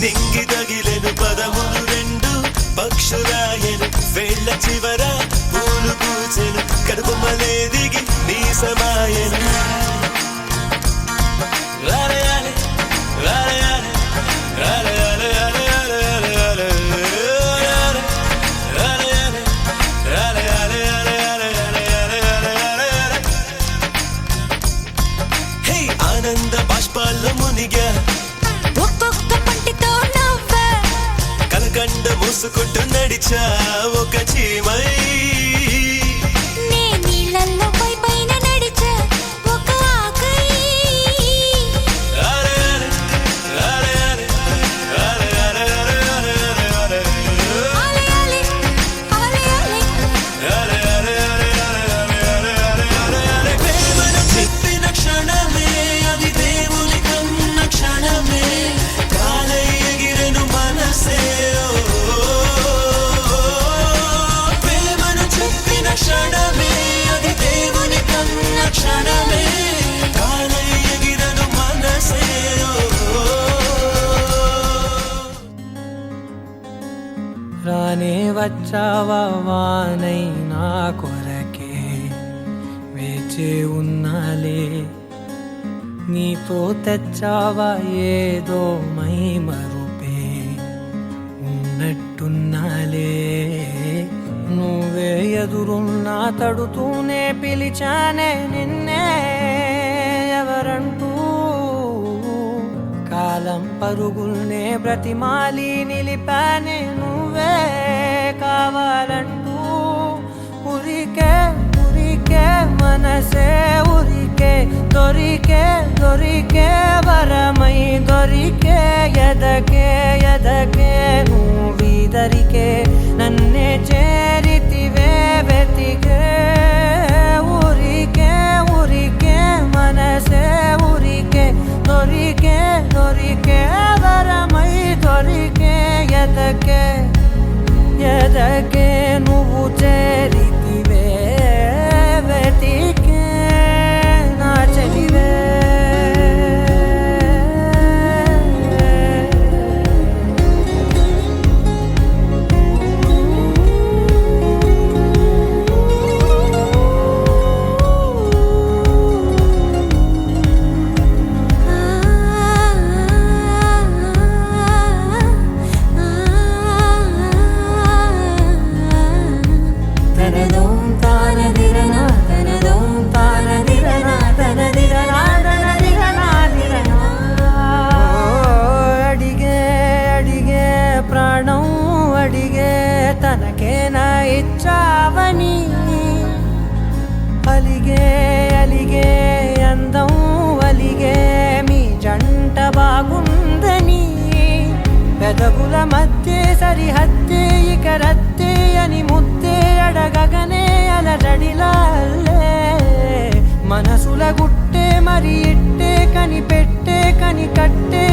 నింగి తగిలెను పదములు రెండు పక్షురాయను వేళ్ళ చివర పూలు పూచెను కడుపుమలే దిగి నీ సమాయను ఆనంద బాష్పాల్లో మునిగా ఒక్కొక్క పంటితో నవ్వా కలకండ మూసుకుంటూ నడిచా ఒక చీమై నే నీళ్ళల్లో పైన నడిచా ఒక ఆకై ప్రేమను చెప్పిన క్షణమే అది దేవుని కన్న క్షణమే కాలై ఎగిరెను మనసే ప్రేమను చెప్పిన క్షణమే అది దేవుని కన్న క్షణమే కాలై ఎగిరెను మనసే రానే వచ్చావా వానై నా కొరకే వేచే ఉన్నాలే నీతో తెచ్చావా ఏదో మై మరుపే ఉన్నట్టున్నాలే నువ్వే ఎదురున్నా తడుతూనే పిలిచానే నిన్నే ఎవరంటూ కాలం పరుగుల్నే బ్రతిమాలి నిలిపానే నువ్వే కావాలంటూ ఉరికే ఉరికే మనసే ఉరికే దొరికే దొరికే వరమై దొరికే ఎదకే ఎదకే నువ్వీదరికే నన్నే చేరితివే వెతికే ఉరికే ఉరికే మనసే ఉరికే దొరికే దొరికే వరమై దొరికే ఎదకే ఎదకే నువ్వు చేరితివే వెతికే నా చెలివే అడిగే అడిగే ప్రాణం అడిగే తనకేనా ఇచ్చావని అలిగే అలిగే అందం అలిగే మీ జంట బాగుందని పెదవుల మధ్య సరిహద్దే ఇక రద్దే అని ముద్దే అడగగనే అలజడిలాల్లే మనసుల గుట్టే మరి ఇట్టే కని పెట్టే కని కట్టే